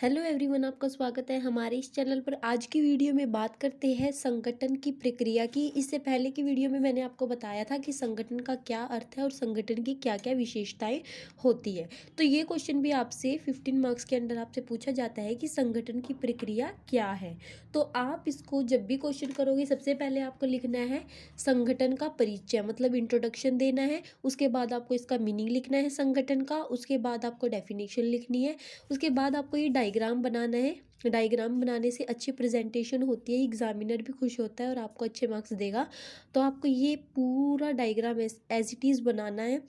Hello everyone, आपका स्वागत है हमारे इस चैनल पर। आज की वीडियो में बात करते हैं संगठन की प्रक्रिया की। इससे पहले की वीडियो में मैंने आपको बताया था कि संगठन का क्या अर्थ है और संगठन की क्या क्या विशेषताएं होती है। तो ये क्वेश्चन भी आपसे 15 मार्क्स के अंदर आपसे पूछा जाता है कि संगठन की प्रक्रिया क्या है। तो आप इसको जब भी क्वेश्चन करोगे सबसे पहले आपको लिखना है संगठन का परिचय, मतलब इंट्रोडक्शन देना है। उसके बाद आपको इसका मीनिंग लिखना है संगठन का। उसके बाद आपको डेफिनेशन लिखनी है। उसके बाद आपको ये डायग्राम बनाना है। डायग्राम बनाने से अच्छी प्रेजेंटेशन होती है, एग्जामिनर भी खुश होता है और आपको अच्छे मार्क्स देगा। तो आपको ये पूरा डायग्राम एज इट इज़ बनाना है।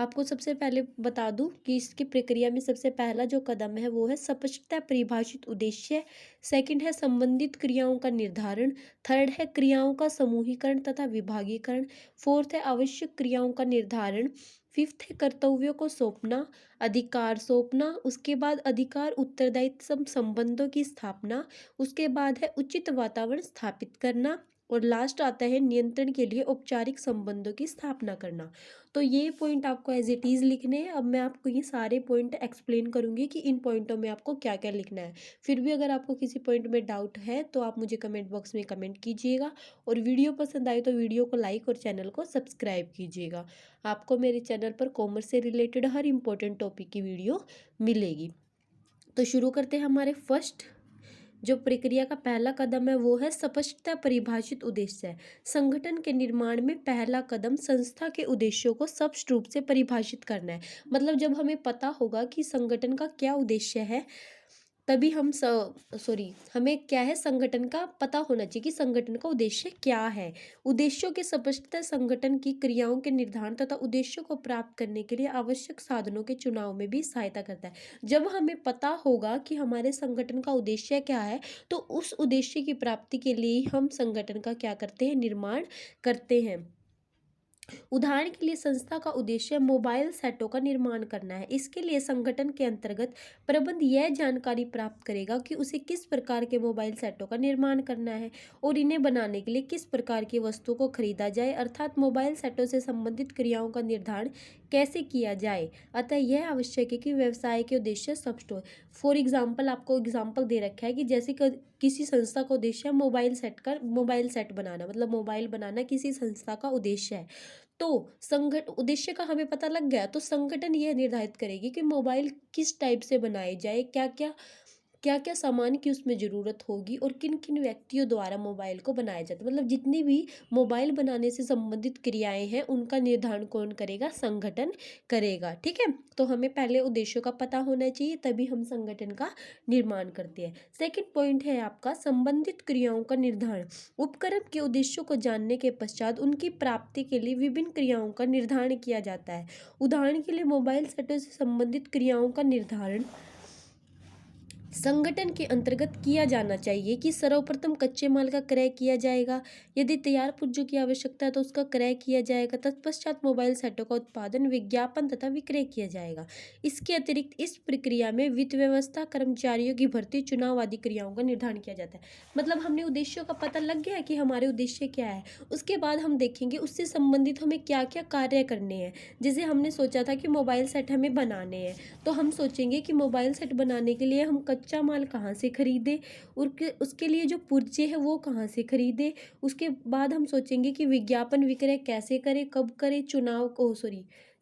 आपको सबसे पहले बता दूं कि इसकी प्रक्रिया में सबसे पहला जो कदम है वो है स्पष्टता परिभाषित उद्देश्य। सेकंड है संबंधित क्रियाओं का निर्धारण। थर्ड है क्रियाओं का समूहीकरण तथा विभागीकरण। फोर्थ है आवश्यक क्रियाओं का निर्धारण। फिफ्थ है कर्तव्यों को सौंपना, अधिकार सौंपना। उसके बाद अधिकार उत्तरदायित्व संबंधों की स्थापना। उसके बाद है उचित वातावरण स्थापित करना। और लास्ट आता है नियंत्रण के लिए औपचारिक संबंधों की स्थापना करना। तो ये पॉइंट आपको एज इट इज़ लिखने हैं। अब मैं आपको ये सारे पॉइंट एक्सप्लेन करूंगी कि इन पॉइंटों में आपको क्या क्या लिखना है। फिर भी अगर आपको किसी पॉइंट में डाउट है तो आप मुझे कमेंट बॉक्स में कमेंट कीजिएगा। और वीडियो पसंद आए तो वीडियो को लाइक और चैनल को सब्सक्राइब कीजिएगा। आपको मेरे चैनल पर कॉमर्स से रिलेटेड हर इंपॉर्टेंट टॉपिक की वीडियो मिलेगी। तो शुरू करते हैं। हमारे फर्स्ट जो प्रक्रिया का पहला कदम है वो है स्पष्टता परिभाषित उद्देश्य। संगठन के निर्माण में पहला कदम संस्था के उद्देश्यों को स्पष्ट रूप से परिभाषित करना है। मतलब जब हमें पता होगा कि संगठन का क्या उद्देश्य है, तभी हमें क्या है, संगठन का पता होना चाहिए कि संगठन का उद्देश्य क्या है। उद्देश्यों की स्पष्टता संगठन की क्रियाओं के निर्धारण तथा उद्देश्यों को प्राप्त करने के लिए आवश्यक साधनों के चुनाव में भी सहायता करता है। जब हमें पता होगा कि हमारे संगठन का उद्देश्य क्या है, तो उस उद्देश्य की प्राप्ति के लिए हम संगठन का क्या करते हैं, निर्माण करते हैं। उदाहरण के लिए संस्था का उद्देश्य मोबाइल सेटों का निर्माण करना है। इसके लिए संगठन के अंतर्गत प्रबंध यह जानकारी प्राप्त करेगा कि उसे किस प्रकार के मोबाइल सेटों का निर्माण करना है और इन्हें बनाने के लिए किस प्रकार की वस्तुओं को खरीदा जाए, अर्थात मोबाइल सेटों से संबंधित क्रियाओं का निर्धारण कैसे किया जाए। अतः यह आवश्यक है कि व्यवसाय के उद्देश्य स्पष्ट हो। फॉर एग्जाम्पल, आपको एग्जाम्पल दे रखा है कि जैसे किसी संस्था का उद्देश्य मोबाइल सेट बनाना, मतलब मोबाइल बनाना किसी संस्था का उद्देश्य है। तो उद्देश्य का हमें पता लग गया, तो संगठन यह निर्धारित करेगी कि मोबाइल किस टाइप से बनाए जाए, क्या क्या सामान की उसमें ज़रूरत होगी और किन किन व्यक्तियों द्वारा मोबाइल को बनाया जाता है। मतलब जितनी भी मोबाइल बनाने से संबंधित क्रियाएं हैं उनका निर्धारण कौन करेगा, संगठन करेगा। ठीक है, तो हमें पहले उद्देश्यों का पता होना चाहिए, तभी हम संगठन का निर्माण करते हैं। सेकंड पॉइंट है आपका संबंधित क्रियाओं का निर्धारण। उपक्रम के उद्देश्यों को जानने के पश्चात उनकी प्राप्ति के लिए विभिन्न क्रियाओं का निर्धारण किया जाता है। उदाहरण के लिए मोबाइल सेटों से संबंधित क्रियाओं का निर्धारण संगठन के अंतर्गत किया जाना चाहिए कि सर्वप्रथम कच्चे माल का क्रय किया जाएगा। यदि तैयार पुर्जों की आवश्यकता है तो उसका क्रय किया जाएगा। तत्पश्चात मोबाइल सेटों का उत्पादन, विज्ञापन तथा विक्रय किया जाएगा। इसके अतिरिक्त इस प्रक्रिया में वित्त व्यवस्था, कर्मचारियों की भर्ती, चुनाव आदि क्रियाओं का निर्धारण किया जाता है। मतलब हमने उद्देश्यों का पता लग गया कि हमारे उद्देश्य क्या है। उसके बाद हम देखेंगे उससे संबंधित हमें क्या क्या कार्य करने हैं। जैसे हमने सोचा था कि मोबाइल सेट हमें बनाने हैं, तो हम सोचेंगे कि मोबाइल सेट बनाने के लिए हम कच्चा माल कहाँ से खरीदें और उसके लिए जो पुर्जे हैं वो कहाँ से खरीदें। उसके बाद हम सोचेंगे कि विज्ञापन विक्रय कैसे करें, कब करें,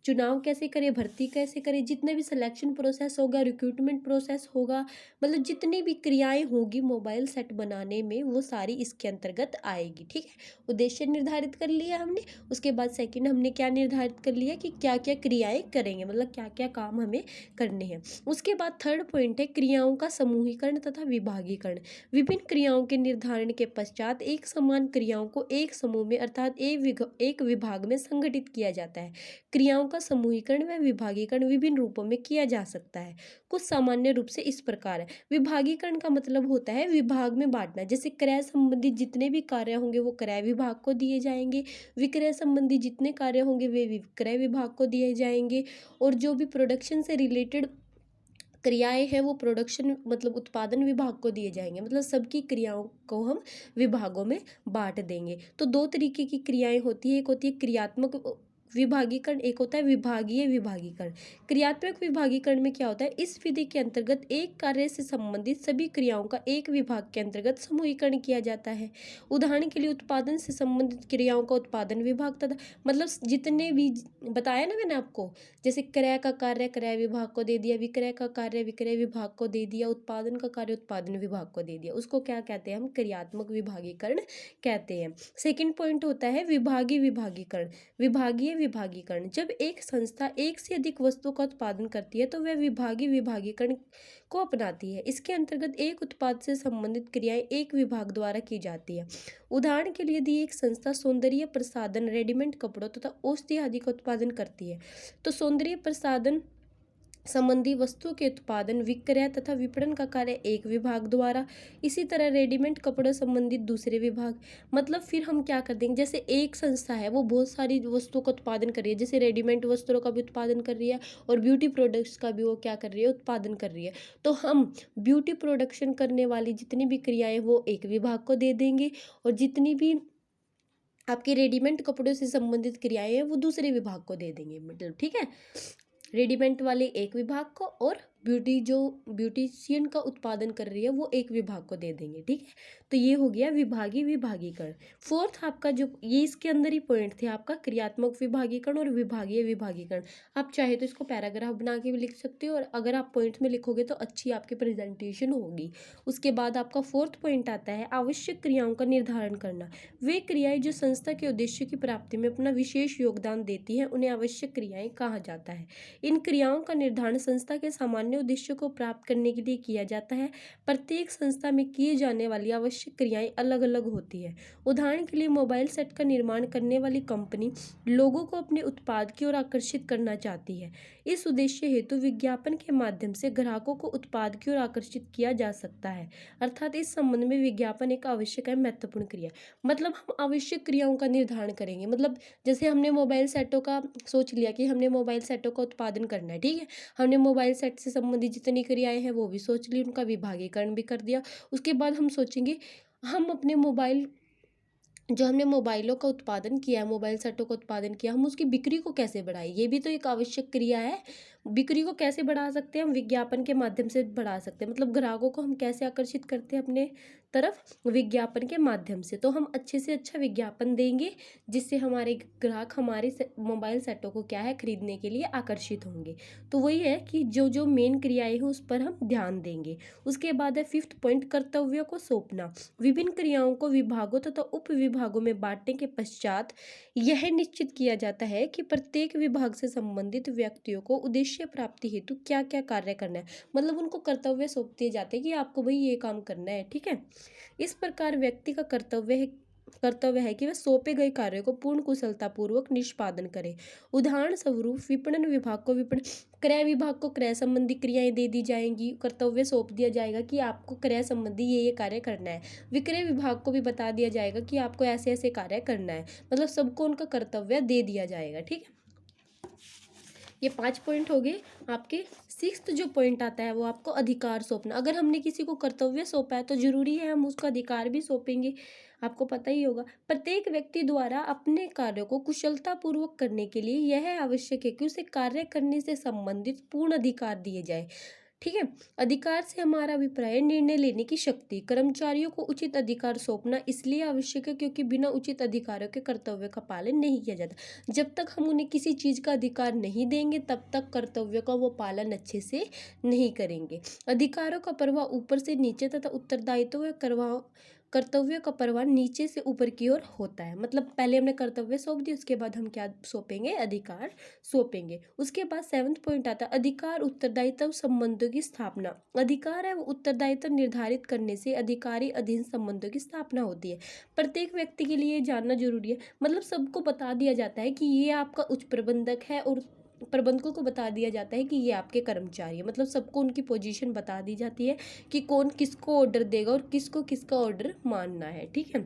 चुनाव कैसे करें, भर्ती कैसे करें, जितने भी सिलेक्शन प्रोसेस होगा, रिक्रूटमेंट प्रोसेस होगा, मतलब जितनी भी क्रियाएं होगी मोबाइल सेट बनाने में वो सारी इसके अंतर्गत आएगी। ठीक है, उद्देश्य निर्धारित कर लिया हमने। उसके बाद सेकंड हमने क्या निर्धारित कर लिया कि क्या क्या क्रियाएं करेंगे, मतलब क्या क्या काम हमें करने हैं। उसके बाद थर्ड पॉइंट है क्रियाओं का समूहीकरण तथा विभागीकरण। विभिन्न क्रियाओं के निर्धारण के पश्चात एक समान क्रियाओं को एक समूह में अर्थात एक विभाग में संगठित किया जाता है। क्रियाओं का समूहीकरण व विभागीकरण विभिन्न रूपों में किया जा सकता है। कुछ सामान्य रूप से इस प्रकार है। विभागीकरण का मतलब होता है विभाग में बांटना। जैसे क्रय संबंधी जितने भी कार्य होंगे वो क्रय विभाग को दिए जाएंगे, विक्रय संबंधी जितने कार्य होंगे वे विक्रय विभाग को दिए जाएंगे, और जो भी प्रोडक्शन से रिलेटेड क्रियाएं हैं वो प्रोडक्शन मतलब उत्पादन विभाग को दिए जाएंगे। मतलब सबकी क्रियाओं को हम विभागों में बांट देंगे। तो दो तरीके की क्रियाएं होती है, एक होती है क्रियात्मक विभागीकरण, एक होता है विभागीय विभागीकरण। क्रियात्मक विभागीकरण में क्या होता है, इस विधि के अंतर्गत एक कार्य से संबंधित सभी क्रियाओं का एक विभाग के अंतर्गत समूहीकरण किया जाता है। उदाहरण के लिए उत्पादन से संबंधित क्रियाओं का उत्पादन विभाग तथा, मतलब जितने भी बताया ना मैंने आपको, जैसे क्रय का कार्य क्रय विभाग को दे दिया, विक्रय का कार्य विक्रय विभाग को दे दिया, उत्पादन का कार्य उत्पादन विभाग को दे दिया, उसको क्या कहते हैं हम, क्रियात्मक विभागीकरण कहते हैं। सेकंड पॉइंट होता है विभागीय विभागीकरण। विभागीय विभागीकरण, जब एक संस्था एक से अधिक वस्तुओं का उत्पादन करती है तो वह विभागीय विभागीकरण को अपनाती है। इसके अंतर्गत एक उत्पाद से संबंधित क्रियाएं एक विभाग द्वारा की जाती है। उदाहरण के लिए यदि एक संस्था सौंदर्य प्रसाधन, रेडीमेड कपड़ों तथा औषधि आदि का उत्पादन करती है तो सौंदर्य प्रसाधन संबंधी वस्तुओं के उत्पादन, विक्रय तथा विपणन का कार्य एक विभाग द्वारा, इसी तरह रेडीमेड कपड़ों संबंधित दूसरे विभाग। मतलब फिर हम क्या कर देंगे, जैसे एक संस्था है वो बहुत सारी वस्तुओं का उत्पादन कर रही है, जैसे रेडीमेड वस्त्रों का भी उत्पादन कर रही है और ब्यूटी प्रोडक्ट्स का भी वो क्या कर रही है, उत्पादन कर रही है, तो हम ब्यूटी प्रोडक्शन करने वाली जितनी भी क्रियाएं वो एक विभाग को दे देंगे और जितनी भी आपके रेडीमेड कपड़ों से संबंधित क्रियाएं हैं वो दूसरे विभाग को दे देंगे। मतलब ठीक है, रेडीमेड वाले एक विभाग को और जो ब्यूटिशियन का उत्पादन कर रही है वो एक विभाग को दे देंगे। ठीक है, तो ये हो गया विभागीय विभागीकरण। फोर्थ आपका जो ये इसके अंदर ही पॉइंट थे आपका क्रियात्मक विभागीकरण और विभागीय विभागीकरण। आप चाहे तो इसको पैराग्राफ बना के भी लिख सकते हो और अगर आप पॉइंट में लिखोगे तो अच्छी आपकी प्रेजेंटेशन होगी। उसके बाद आपका फोर्थ पॉइंट आता है आवश्यक क्रियाओं का निर्धारण करना। वे क्रियाएं जो संस्था के उद्देश्य की प्राप्ति में अपना विशेष योगदान देती हैं उन्हें आवश्यक क्रियाएं कहा जाता है। इन क्रियाओं का निर्धारण संस्था के सामान्य उद्देश्य को प्राप्त करने के लिए किया जाता है। प्रत्येक संस्था में किए जाने वाली आवश्यक क्रियाएं अलग अलग होती है। उदाहरण के लिए मोबाइल सेट का निर्माण करने वाली कंपनी लोगों को अपने उत्पाद की ओर आकर्षित करना चाहती है। इस उद्देश्य हेतु विज्ञापन के माध्यम से ग्राहकों को उत्पाद की ओर आकर्षित किया जा सकता है। अर्थात इस संबंध में विज्ञापन एक आवश्यक है महत्वपूर्ण क्रिया। मतलब हम आवश्यक क्रियाओं का निर्धारण करेंगे। मतलब जैसे हमने मोबाइल सेटों का सोच लिया कि हमने मोबाइल सेटों का उत्पादन करना है, ठीक है, हमने मोबाइल सेट से संबंधित जितनी क्रियाएं हैं वो भी सोच ली, उनका विभागीकरण भी कर दिया। उसके बाद हम सोचेंगे हम अपने मोबाइल जो हमने मोबाइलों का उत्पादन किया है, मोबाइल सेटों का उत्पादन किया, हम उसकी बिक्री को कैसे बढ़ाएं, ये भी तो एक आवश्यक क्रिया है। बिक्री को कैसे बढ़ा सकते हैं हम, विज्ञापन के माध्यम से बढ़ा सकते हैं। मतलब ग्राहकों को हम कैसे आकर्षित करते हैं अपने तरफ, विज्ञापन के माध्यम से। तो हम अच्छे से अच्छा विज्ञापन देंगे जिससे हमारे ग्राहक हमारे मोबाइल सेटों को क्या है खरीदने के लिए आकर्षित होंगे। तो वही है कि जो जो मेन क्रियाएं हैं उस पर हम ध्यान देंगे। उसके बाद है फिफ्थ पॉइंट कर्तव्यों को सौंपना। विभिन्न क्रियाओं को विभागों तथा उप विभागों में बांटने के पश्चात यह निश्चित किया जाता है कि प्रत्येक विभाग से संबंधित व्यक्तियों को उद्देश्य प्राप्ति हेतु क्या क्या कार्य करना है। मतलब उनको कर्तव्य सौंप दिए जाते हैं कि आपको भाई ये काम करना है। ठीक है, इस प्रकार व्यक्ति का कर्तव्य है कि वह सौंपे गए कार्य को पूर्ण कुशलता पूर्वक निष्पादन करे। उदाहरण स्वरूप विपणन विभाग को विपणन, क्रय विभाग को क्रय संबंधी क्रियाएं दे दी जाएंगी, कर्तव्य सौंप दिया जाएगा कि आपको क्रय संबंधी ये कार्य करना है। विक्रय विभाग को भी बता दिया जाएगा कि आपको ऐसे ऐसे कार्य करना है। मतलब सबको उनका कर्तव्य दे दिया जाएगा। ठीक है, ये 5 पॉइंट हो गए आपके। सिक्स्थ जो पॉइंट आता है वो आपको अधिकार सौंपना। अगर हमने किसी को कर्तव्य सौंपा है तो जरूरी है हम उसका अधिकार भी सौंपेंगे। आपको पता ही होगा प्रत्येक व्यक्ति द्वारा अपने कार्यों को कुशलता पूर्वक करने के लिए यह आवश्यक है कि उसे कार्य करने से संबंधित पूर्ण अधिकार दिए जाए। ठीक है, अधिकार से हमारा अभिप्राय निर्णय लेने की शक्ति। कर्मचारियों को उचित अधिकार सौंपना इसलिए आवश्यक है क्योंकि बिना उचित अधिकारों के कर्तव्य का पालन नहीं किया जाता। जब तक हम उन्हें किसी चीज़ का अधिकार नहीं देंगे तब तक कर्तव्य का वो पालन अच्छे से नहीं करेंगे। अधिकारों का प्रवाह ऊपर से नीचे तथा उत्तरदायित्व कर्तव्य का प्रवाह नीचे से ऊपर की ओर होता है। मतलब पहले हमने कर्तव्य सौंप दिया, उसके बाद हम क्या सौंपेंगे, अधिकार सौंपेंगे। उसके बाद 7वां पॉइंट आता है अधिकार उत्तरदायित्व संबंधों की स्थापना। अधिकार है वो उत्तरदायित्व निर्धारित करने से अधिकारी अधीन संबंधों की स्थापना होती है। प्रत्येक व्यक्ति के लिए जानना जरूरी है। मतलब सबको बता दिया जाता है कि ये आपका उच्च प्रबंधक है और प्रबंधकों को बता दिया जाता है कि ये आपके कर्मचारी है। मतलब सबको उनकी पोजीशन बता दी जाती है कि कौन किसको ऑर्डर देगा और किसको किसका ऑर्डर मानना है। ठीक है,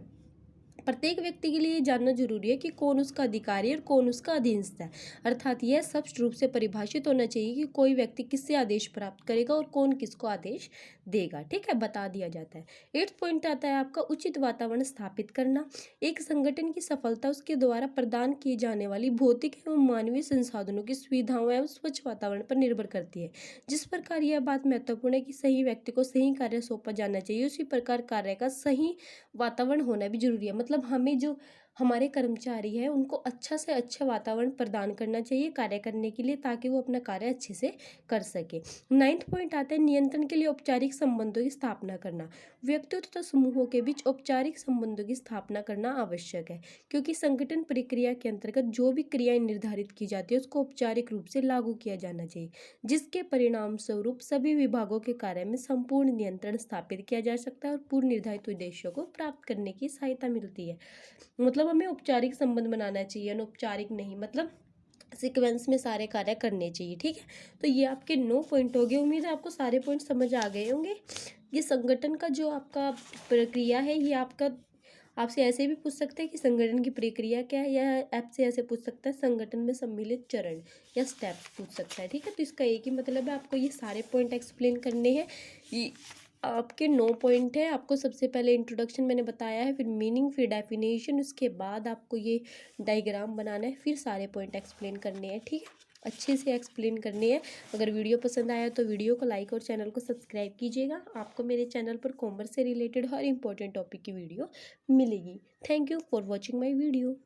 प्रत्येक व्यक्ति के लिए ये जानना जरूरी है कि कौन उसका अधिकारी और कौन उसका अधीनस्थ है। अर्थात यह स्पष्ट रूप से परिभाषित होना चाहिए कि कोई व्यक्ति किससे आदेश प्राप्त करेगा और कौन किसको आदेश देगा। ठीक है, बता दिया जाता है। 8th पॉइंट आता है आपका उचित वातावरण स्थापित करना। एक संगठन की सफलता उसके द्वारा प्रदान किए जाने वाली भौतिक एवं मानवीय संसाधनों की सुविधाओं एवं स्वच्छ वातावरण पर निर्भर करती है। जिस प्रकार यह बात महत्वपूर्ण है कि सही व्यक्ति को सही कार्य सौंपा जाना चाहिए, उसी प्रकार कार्य का सही वातावरण होना भी जरूरी है। मतलब हमें जो हमारे कर्मचारी हैं उनको अच्छा से अच्छा वातावरण प्रदान करना चाहिए कार्य करने के लिए, ताकि वो अपना कार्य अच्छे से कर सके। 9th पॉइंट आता है नियंत्रण के लिए औपचारिक संबंधों की स्थापना करना। व्यक्तियों तथा समूहों के बीच औपचारिक संबंधों की स्थापना करना आवश्यक है, क्योंकि संगठन प्रक्रिया के अंतर्गत जो भी क्रियाएं निर्धारित की जाती है उसको औपचारिक रूप से लागू किया जाना चाहिए, जिसके परिणाम स्वरूप सभी विभागों के कार्य में संपूर्ण नियंत्रण स्थापित किया जा सकता है और पूर्व निर्धारित उद्देश्यों को प्राप्त करने की सहायता मिलती है। मतलब हमें औपचारिक संबंध बनाना चाहिए, अनौपचारिक नहीं। मतलब सीक्वेंस में सारे कार्य करने चाहिए। ठीक है, तो ये आपके 9 पॉइंट हो गए। उम्मीद है आपको सारे पॉइंट समझ आ गए होंगे। ये संगठन का जो आपका प्रक्रिया है, ये आपका आपसे ऐसे भी पूछ सकते हैं कि संगठन की प्रक्रिया क्या है, या आपसे ऐसे पूछ सकता है संगठन में सम्मिलित चरण या स्टेप्स पूछ सकता है। ठीक है, तो इसका एक ही मतलब है, आपको ये सारे पॉइंट एक्सप्लेन करने हैं। ये आपके 9 पॉइंट है। आपको सबसे पहले इंट्रोडक्शन मैंने बताया है, फिर मीनिंग, फिर डेफिनेशन, उसके बाद आपको ये डायग्राम बनाना है, फिर सारे पॉइंट एक्सप्लेन करने हैं। ठीक है, अच्छे से एक्सप्लेन करने हैं। अगर वीडियो पसंद आया तो वीडियो को लाइक और चैनल को सब्सक्राइब कीजिएगा। आपको मेरे चैनल पर कॉमर्स से रिलेटेड हर इंपॉर्टेंट टॉपिक की वीडियो मिलेगी। Thank you for watching my video.